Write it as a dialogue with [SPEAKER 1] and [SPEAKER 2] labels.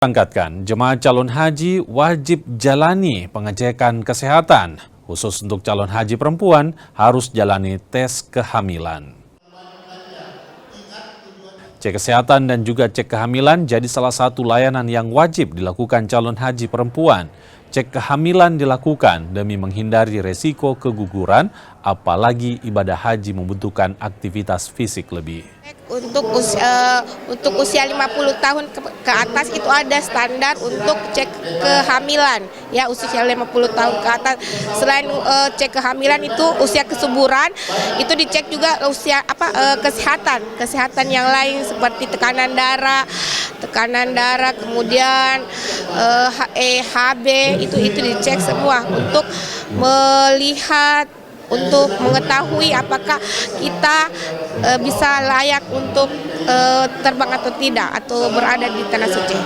[SPEAKER 1] Berangkatkan, jemaah calon haji wajib jalani pengecekan kesehatan. Khusus untuk calon haji perempuan harus jalani tes kehamilan. Cek kesehatan dan juga cek kehamilan jadi salah satu layanan yang wajib dilakukan calon haji perempuan. Cek kehamilan dilakukan demi menghindari resiko keguguran, apalagi ibadah haji membutuhkan aktivitas fisik lebih.
[SPEAKER 2] Untuk usia 50 tahun ke atas itu ada standar untuk cek kehamilan, ya usia 50 tahun ke atas. Selain cek kehamilan itu usia kesuburan, itu dicek juga usia kesehatan yang lain seperti tekanan darah, kemudian HB itu dicek semua untuk melihat, untuk mengetahui apakah kita bisa layak untuk terbang atau tidak, atau berada di tanah suci.